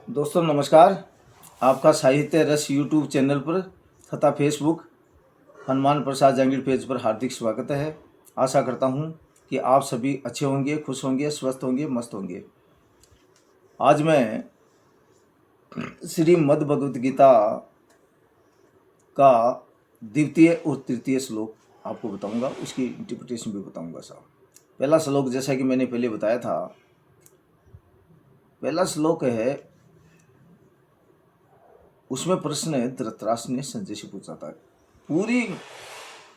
दोस्तों नमस्कार। आपका साहित्य रस यूट्यूब चैनल पर तथा फेसबुक हनुमान प्रसाद जहांगीर पेज पर हार्दिक स्वागत है। आशा करता हूं कि आप सभी अच्छे होंगे, खुश होंगे, स्वस्थ होंगे, मस्त होंगे। आज मैं श्रीमद् भगवद गीता का द्वितीय और तृतीय श्लोक आपको बताऊंगा, उसकी इंटरप्रिटेशन भी बताऊंगा साहब। पहला श्लोक जैसा कि मैंने पहले बताया था, पहला श्लोक है, उसमें प्रश्न धृतराष्ट्र ने संजय से पूछा था। पूरी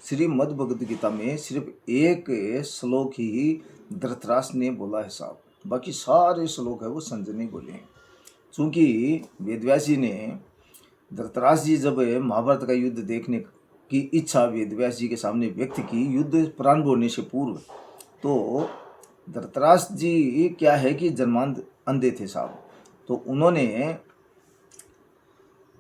श्रीमद् भगवद गीता में सिर्फ एक श्लोक ही धृतराष्ट्र ने बोला है साहब, बाकी सारे श्लोक है वो संजय ने बोले हैं। चूँकि वेदव्यास जी ने धृतराष्ट्र जी जब महाभारत का युद्ध देखने की इच्छा वेदव्यास जी के सामने व्यक्त की युद्ध प्रारंभ होने से पूर्व, तो धृतराष्ट्र जी क्या है कि जन्मांध अंधे थे साहब। तो उन्होंने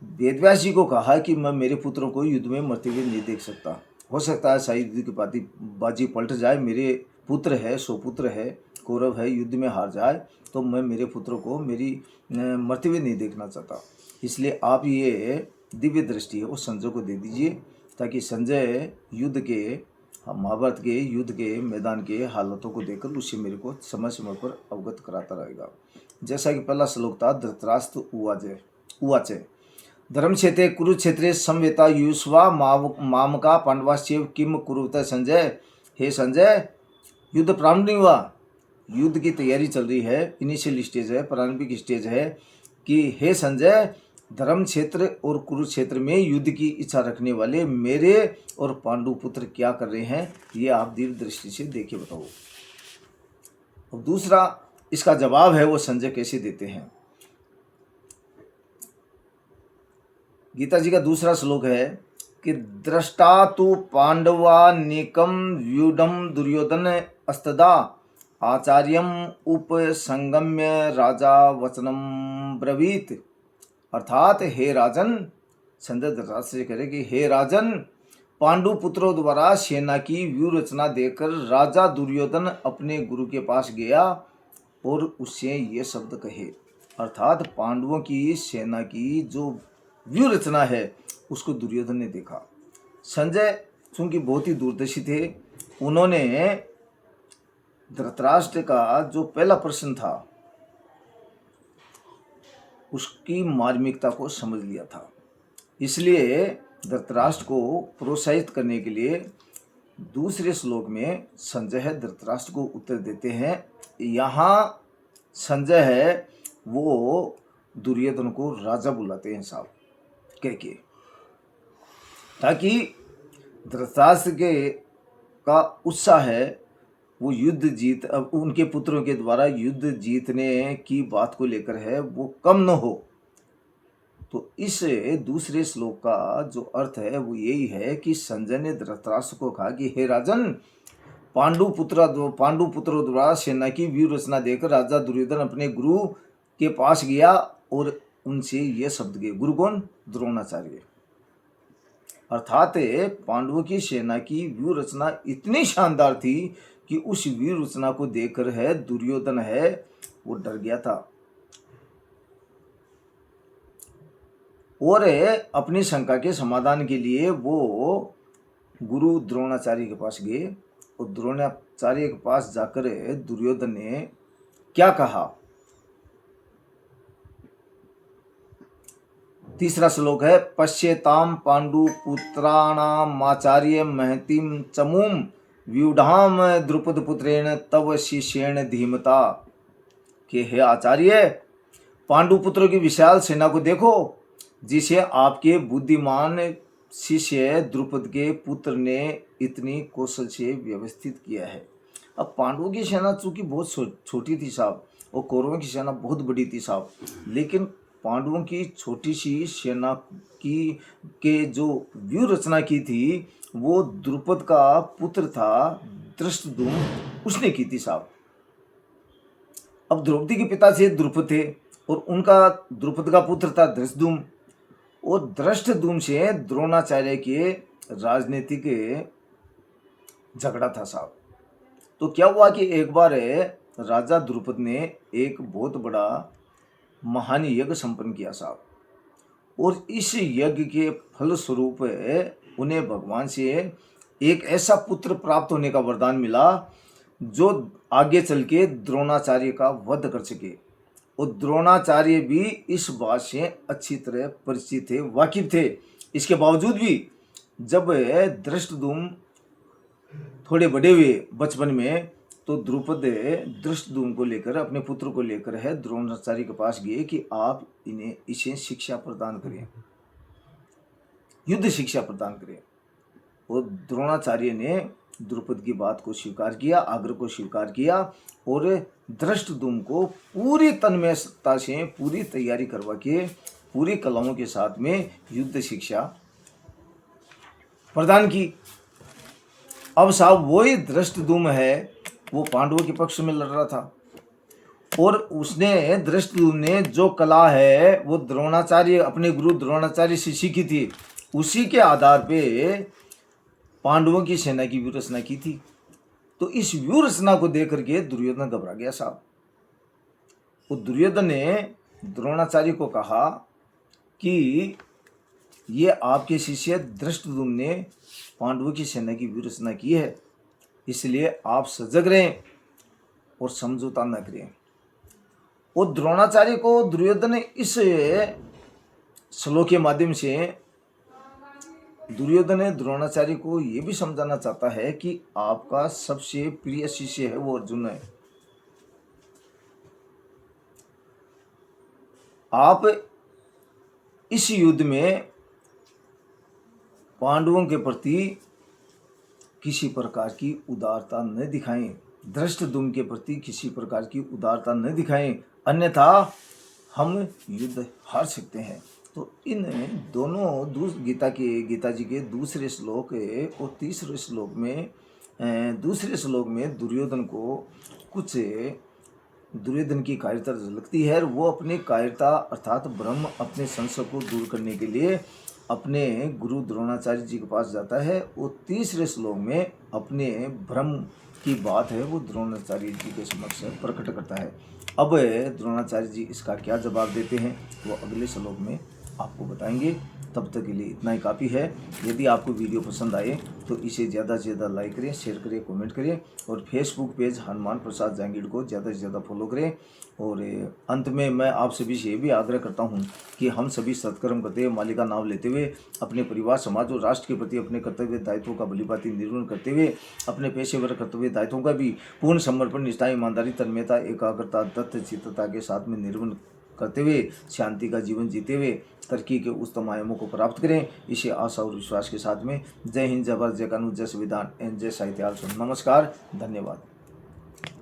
वेदव्यास जी को कहा कि मैं मेरे पुत्रों को युद्ध में मरते हुए नहीं देख सकता। हो सकता है शायद युद्ध की बाजी पलट जाए, मेरे पुत्र है, 100 पुत्र है, कौरव है, युद्ध में हार जाए तो मैं मेरे पुत्रों को मेरी मरते हुए नहीं देखना चाहता। इसलिए आप ये दिव्य दृष्टि है वो संजय को दे दीजिए, ताकि संजय युद्ध के महाभारत के युद्ध के मैदान के हालतों को देखकर उससे मेरे को समय समय पर अवगत कराता रहेगा। जैसा कि पहला श्लोक था, धृतराष्ट्र उवाच धर्म क्षेत्रे कुरुक्षेत्रे संवेता युष्वा मामका पांडवाश्चैव किम कुरुत संजय। हे संजय, युद्ध प्रारंभ नहीं हुआ, युद्ध की तैयारी चल रही है, इनिशियल स्टेज है, प्रारंभिक स्टेज है कि हे संजय, धर्म क्षेत्र और कुरुक्षेत्र में युद्ध की इच्छा रखने वाले मेरे और पांडु पुत्र क्या कर रहे हैं, ये आप दीर्घ दृष्टि से देखे बताओ। और दूसरा इसका जवाब है वो संजय कैसे देते हैं। गीता जी का दूसरा श्लोक है कि दृष्टा तु पांडवा नेकम व्यूढ़म दुर्योधन अस्तदा आचार्यम उपसंगम्य राजा वचनम ब्रवीत। अर्थात हे राजन, संजय धृतराष्ट्र से कह रहे कि हे राजन, पांडु पुत्रों द्वारा सेना की व्यूह रचना देकर राजा दुर्योधन अपने गुरु के पास गया और उससे ये शब्द कहे। अर्थात पांडवों की सेना की जो व्यूह रचना है उसको दुर्योधन ने देखा। संजय चूंकि बहुत ही दूरदर्शी थे, उन्होंने धृतराष्ट्र का जो पहला प्रश्न था उसकी मार्मिकता को समझ लिया था। इसलिए धृतराष्ट्र को प्रोत्साहित करने के लिए दूसरे श्लोक में संजय धृतराष्ट्र को उत्तर देते हैं। यहाँ संजय है वो दुर्योधन को राजा बुलाते हैं साहब कह के, ताकि धृतराष्ट्र के का उत्साह है वो युद्ध जीत, अब उनके पुत्रों के द्वारा युद्ध जीतने की बात को लेकर है वो कम न हो। तो इस दूसरे श्लोक का जो अर्थ है वो यही है कि संजय ने धृतराष्ट्र को कहा कि हे राजन, पांडु पुत्रों द्वारा सेना की व्यूह रचना देकर राजा दुर्योधन अपने गुरु के पास गया और उनसे ये शब्द गए। गुरु कौन? द्रोणाचार्य। अर्थात पांडवों की सेना की व्यूह रचना इतनी शानदार थी कि उस व्यूह रचना को देखकर है दुर्योधन है वो डर गया था और अपनी शंका के समाधान के लिए वो गुरु द्रोणाचार्य के पास गए और द्रोणाचार्य के पास जाकर दुर्योधन ने क्या कहा। तीसरा श्लोक है, पश्येताम पांडु पुत्राणामाचार्य महतीम चमूम व्यूढ़ाम द्रुपद पुत्रेण तव शिष्येण धीमता। कि हे आचार्य, पांडु पुत्रों की विशाल सेना को देखो जिसे आपके बुद्धिमान शिष्य द्रुपद के पुत्र ने इतनी कौशल से व्यवस्थित किया है। अब पांडवों की सेना चूंकि बहुत छोटी थी साहब और कौरवों की सेना बहुत बड़ी थी साहब, लेकिन पांडवों की छोटी सी सेना की के जो व्यूह रचना की थी वो द्रुपद का पुत्र था धृष्टद्युम्न, उसने की थी साहब। अब द्रौपदी के पिता से द्रुपद थे और उनका द्रुपद का पुत्र था धृष्टद्युम्न, और धृष्टद्युम्न से द्रोणाचार्य के राजनीतिक झगड़ा था साहब। तो क्या हुआ कि एक बार राजा द्रुपद ने एक बहुत बड़ा महान यज्ञ संपन्न किया साहब। और इस यज्ञ के फलस्वरूप उन्हें भगवान से एक ऐसा पुत्र प्राप्त होने का वरदान मिला जो आगे चल के द्रोणाचार्य का वध कर सके। और द्रोणाचार्य भी इस बात से अच्छी तरह परिचित थे, वाकिफ थे। इसके बावजूद भी जब धृष्टद्युम्न थोड़े बड़े हुए बचपन में, तो द्रुपद धृष्टद्युम्न को लेकर, अपने पुत्र को लेकर है द्रोणाचार्य के पास गए कि आप इसे शिक्षा प्रदान करें, युद्ध शिक्षा प्रदान करें। और द्रोणाचार्य ने द्रुपद की बात को स्वीकार किया, आग्रह को स्वीकार किया और धृष्टद्युम्न को पूरी तन्मयता से पूरी तैयारी करवा के पूरी कलाओं के साथ में युद्ध शिक्षा प्रदान की। अब साहब वही धृष्टद्युम्न है, वो पांडवों के पक्ष में लड़ रहा था और उसने धृष्टद्युम्न ने जो कला है वो द्रोणाचार्य, अपने गुरु द्रोणाचार्य से सीखी थी, उसी के आधार पे पांडवों की सेना की व्यूहरचना की थी। तो इस व्यूहरचना को देख करके दुर्योधन घबरा गया साहब। वो दुर्योधन ने द्रोणाचार्य को कहा कि ये आपके शिष्य धृष्टद्युम्न ने पांडवों की सेना की व्यूहरचना की है, इसलिए आप सजग रहें और समझौता न करें। और द्रोणाचार्य को दुर्योधन ने इस श्लोक के माध्यम से, दुर्योधन ने द्रोणाचार्य को ये भी समझाना चाहता है कि आपका सबसे प्रिय शिष्य है वो अर्जुन है। आप इस युद्ध में पांडवों के प्रति किसी प्रकार की उदारता न दिखाएं, धृष्टद्युम्न के प्रति किसी प्रकार की उदारता न दिखाएं, अन्यथा हम युद्ध हार सकते हैं। तो इन दोनों गीता जी के दूसरे श्लोक और तीसरे श्लोक में, दूसरे श्लोक में दुर्योधन को कुछ दुर्योधन की कायरता झलकती है। वो अपनी कायरता अर्थात ब्रह्म, अपने संशय को दूर करने के लिए अपने गुरु द्रोणाचार्य जी के पास जाता है। और तीसरे श्लोक में अपने भ्रम की बात है वो द्रोणाचार्य जी के समक्ष प्रकट करता है। अब द्रोणाचार्य जी इसका क्या जवाब देते हैं वो अगले श्लोक में आपको बताएंगे। तब तक के लिए इतना ही काफ़ी है। यदि आपको वीडियो पसंद आए तो इसे ज़्यादा से ज़्यादा लाइक करें, शेयर करें, कमेंट करें और फेसबुक पेज हनुमान प्रसाद जहांगीर को ज़्यादा से ज़्यादा फॉलो करें। और अंत में मैं आप सभी से ये भी आग्रह करता हूँ कि हम सभी सत्कर्म करते हुए, मालिक का नाम लेते हुए, अपने परिवार, समाज और राष्ट्र के प्रति अपने कर्तव्य दायित्वों का भलीभांति निर्वहन करते हुए, अपने पेशेवर कर्तव्य दायित्वों का भी पूर्ण समर्पण, निष्ठा, ईमानदारी, तन्मयता, एकाग्रता, तथचित्तता के साथ में निर्वहन करते हुए शांति का जीवन जीते हुए तरक्की के उच्चतम आयामों को प्राप्त करें। इसे आशा और विश्वास के साथ में जय हिंद, जय भारत, जय कानून, जय संविधान एंड जय साहित्य। नमस्कार, धन्यवाद।